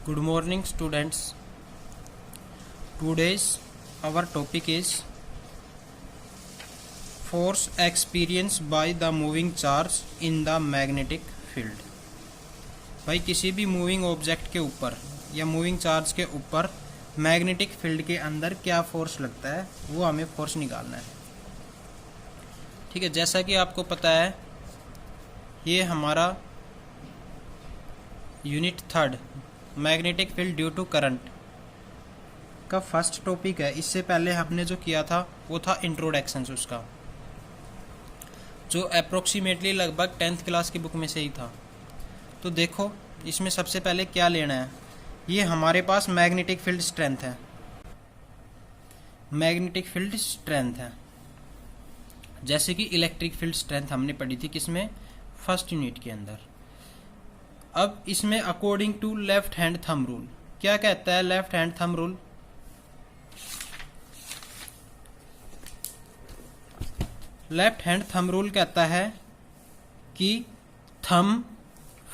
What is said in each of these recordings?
Good morning, students. Today's our topic is force experienced by the moving charge in the magnetic field. भाई किसी भी moving object के ऊपर या moving charge के ऊपर मैग्नेटिक फील्ड के अंदर क्या फोर्स लगता है वो हमें फोर्स निकालना है। ठीक है, जैसा कि आपको पता है ये हमारा unit third magnetic field due to current का फर्स्ट टॉपिक है। इससे पहले हमने जो किया था वो था इंट्रोडक्शन उसका, जो अप्रोक्सीमेटली लगभग 10th क्लास की बुक में से ही था। तो देखो इसमें सबसे पहले क्या लेना है, ये हमारे पास मैग्नेटिक फील्ड स्ट्रेंथ है। मैग्नेटिक फील्ड स्ट्रेंथ है जैसे कि इलेक्ट्रिक फील्ड स्ट्रेंथ हमने पढ़ी थी किसमें, फर्स्ट यूनिट के अंदर। अब इसमें according to left hand thumb rule क्या कहता है, left hand thumb rule left hand thumb rule कहता है कि thumb,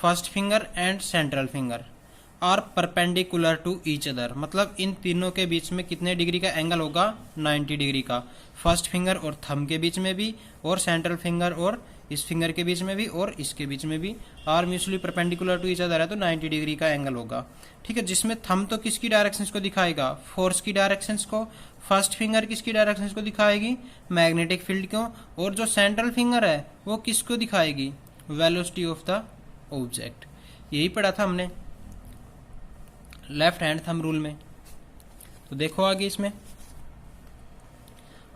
first finger and central finger are perpendicular to each other. मतलब इन तीनों के बीच में कितने डिग्री का एंगल होगा, 90 डिग्री का। फर्स्ट फिंगर और थंब के बीच में भी, और सेंट्रल फिंगर और इस फिंगर के बीच में भी, और इसके बीच में भी। Are mutually perpendicular to each other है तो 90 डिग्री का एंगल होगा। ठीक है, जिसमें थंब तो किसकी डायरेक्शंस को दिखाएगा, फोर्स की डायरेक्शंस को। फर्स्ट फिंगर किसकी डायरेक्शंस को दिखाएगी, मैग्नेटिक फील्ड को। और जो सेंट्रल फिंगर है वो किसको दिखाएगी, वेलोसिटी ऑफ द ऑब्जेक्ट। यही पढ़ा था हमने लेफ्ट हैंड थंब रूल में। तो देखो आगे इसमें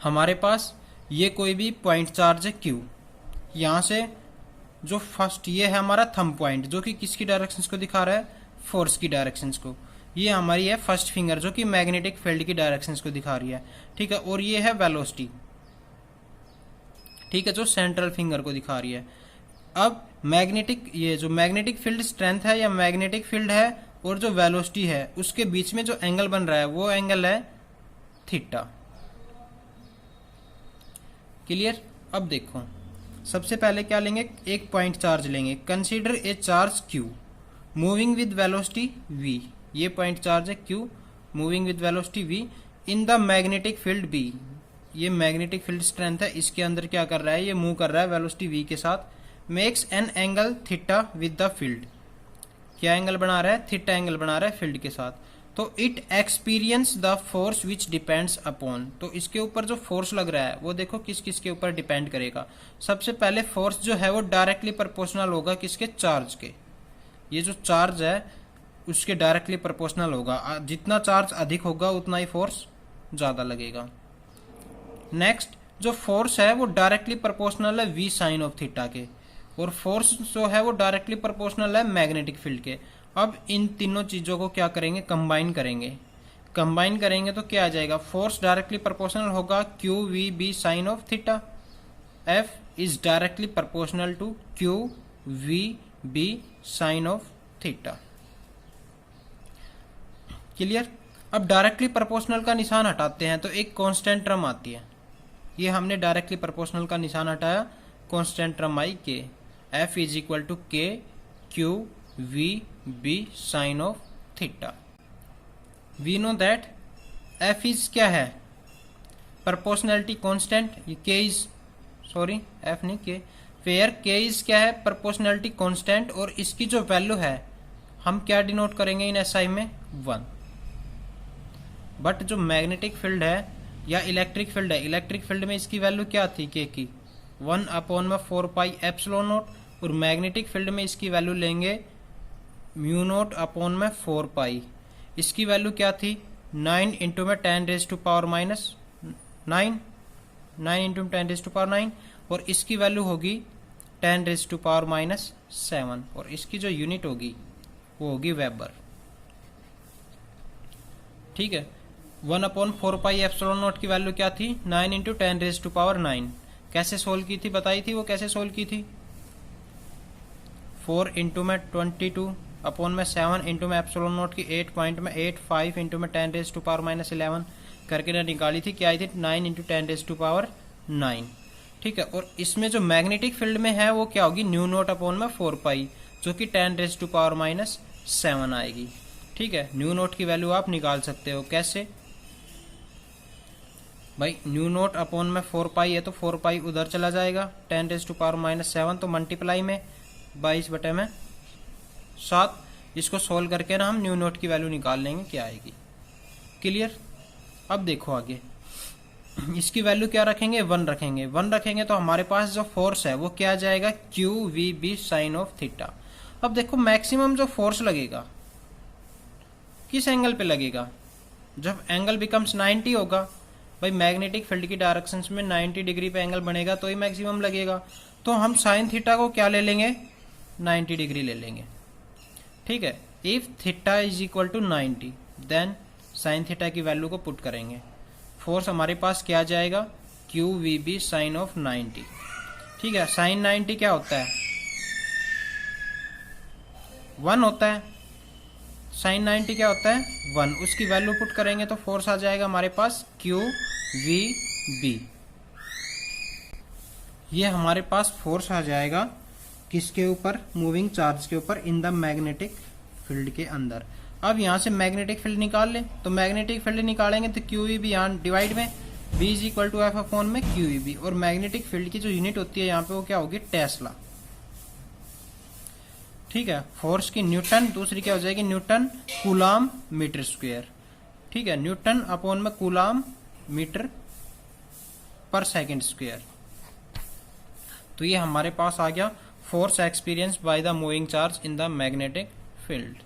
हमारे पास ये कोई भी पॉइंट चार्ज है Q। यहां से जो फर्स्ट ये है हमारा थंब पॉइंट जो कि किसकी डायरेक्शंस को दिखा रहा है, फोर्स की डायरेक्शंस को। ये हमारी है फर्स्ट फिंगर जो कि मैग्नेटिक फील्ड की डायरेक्शंस को दिखा रही है। ठीक है, और ये है वेलोसिटी, ठीक है, जो सेंट्रल फिंगर को दिखा रही है। अब मैग्नेटिक, ये जो मैग्नेटिक फील्ड स्ट्रेंथ है या मैग्नेटिक फील्ड है और जो वेलोसिटी है उसके बीच में जो एंगल बन रहा है वो एंगल है थीटा। क्लियर। अब देखो सबसे पहले क्या लेंगे, एक पॉइंट चार्ज लेंगे। Consider a charge Q moving with velocity V। ये पॉइंट चार्ज है Q moving with velocity V in the magnetic field B। ये मैग्नेटिक फील्ड स्ट्रेंथ है, इसके अंदर क्या कर रहा है, ये मूव कर रहा है वेलोसिटी V के साथ। Makes an angle theta with the field. क्या एंगल बना रहा है, थीटा एंगल बना रहा है फील्ड के साथ। तो it experience the force which depends upon. तो इसके ऊपर जो फोर्स लग रहा है वो देखो किस किस के ऊपर डिपेंड करेगा। सबसे पहले फोर्स जो है वो डायरेक्टली प्रोपोर्शनल होगा किसके, चार्ज के। ये जो चार्ज है उसके डायरेक्टली प्रोपोर्शनल होगा। जितना चार्ज अधिक होगा उतना ही फोर्स ज्यादा लगेगा। नेक्स्ट जो फोर्स है वो डायरेक्टली प्रोपोर्शनल है V साइन ऑफ थीटा के, और फोर्स जो है वो डायरेक्टली प्रोपोर्शनल है मैग्नेटिक फील्ड के। अब इन तीनों चीजों को क्या करेंगे, कंबाइन करेंगे। कंबाइन करेंगे तो क्या आ जाएगा, फोर्स डायरेक्टली प्रोपोर्शनल होगा QVB sine of theta. F is directly proportional to QVB sine of theta. Clear. अब डायरेक्टली प्रोपोर्शनल का निशान हटाते हैं तो एक कांस्टेंट टर्म आती है। ये हमने डायरेक्टली प्रोपोर्शनल का निशान हटाया, कांस्टेंट टर्म आई K। F is equal to K QVB sine of theta. We know that F is क्या है, proportionality constant. K is, sorry F नहीं K, वेयर K इज क्या है, प्रोपोर्शनैलिटी कांस्टेंट। और इसकी जो वैल्यू है हम क्या डिनोट करेंगे इन SI में, 1। बट जो मैग्नेटिक फील्ड है या इलेक्ट्रिक फील्ड है, इलेक्ट्रिक फील्ड में इसकी वैल्यू क्या थी K की, 1/4 एप्सिलॉन नॉट। और मैग्नेटिक फील्ड में इसकी वैल्यू लेंगे म्यू नॉट अपॉन में 4 पाई। इसकी वैल्यू क्या थी, 9 इंटू में 10 raise to power minus 9, 9 into 10 raise to power 9। और इसकी वैल्यू होगी 10 रेज टू पावर माइनस 7। और इसकी जो यूनिट होगी वो होगी वेबर। ठीक है, 1/4 पाई एप्सिलॉन नॉट की वैल्यू क्या थी, 9 इंटू 10 रेज टू पावर 9। कैसे सोल्व की थी, बताई थी वो कैसे सोल्व की थी, 4 इंटू में 22 अपॉन में 7 इंटू में एप्सिलॉन नॉट की 8.85 इंटू में 10 रेज टू पावर माइनस 11 करके ना निकाली थी। क्या आई थी, 9 इंटू 10 रेज टू पावर 9। ठीक है, और इसमें जो मैग्नेटिक फील्ड में है वो क्या होगी, न्यू नॉट अपॉन में 4 पाई जो कि 10 रेज टू पावर माइनस 7 आएगी। ठीक है, न्यू नोट की वैल्यू आप निकाल सकते हो। कैसे भाई, न्यू नोट अपॉन में 4 पाई है तो 4 पाई उधर चला जाएगा, 10⁻⁻7 तो मल्टीप्लाई में 22/7। इसको सोल्व करके ना हम न्यू नोट की वैल्यू निकाल लेंगे क्या आएगी। क्लियर। अब देखो आगे, इसकी वैल्यू क्या रखेंगे, 1 रखेंगे। 1 रखेंगे तो हमारे पास जो फोर्स है वो क्या आ जाएगा, QVB साइन ऑफ थीटा। अब देखो मैक्सिमम जो फोर्स लगेगा किस एंगल पे लगेगा, जब एंगल बिकम्स 90 होगा। भाई मैग्नेटिक फील्ड की डायरेक्शन में 90 डिग्री पे एंगल बनेगा तो ही मैक्सिमम लगेगा। तो हम साइन थीटा को क्या ले लेंगे, 90 डिग्री ले लेंगे। ठीक है, if theta is equal to 90 then sine theta की वैल्यू को पुट करेंगे। फोर्स हमारे पास क्या आ जाएगा, QVB साइन ऑफ 90। ठीक है, साइन 90 क्या होता है, 1 होता है। साइन 90 क्या होता है, 1। उसकी वैल्यू पुट करेंगे तो फोर्स आ जाएगा हमारे पास QVB। ये हमारे पास फोर्स आ जाएगा किसके ऊपर, मूविंग चार्ज के ऊपर इन द मैग्नेटिक फील्ड के अंदर। अब यहाँ से मैग्नेटिक फील्ड निकाल लें, तो मैग्नेटिक फील्ड निकालेंगे तो QVB यहाँ डिवाइड में B is equal to F upon में QVB। और मैग्नेटिक फील्ड की जो यूनिट होती है यहाँ पे वो क्या होगी, टेस्ला। ठीक है, फोर्स की न्यूटन, दूसरी क्या हो जाएगी, न्यूटन कूलाम मीटर स्क्वायर। ठीक है, न्यूटन अपॉन में कूलाम मीटर पर सेकंड स्क्वायर। तो ये हमारे पास आ गया force experience by the moving charge in the magnetic field.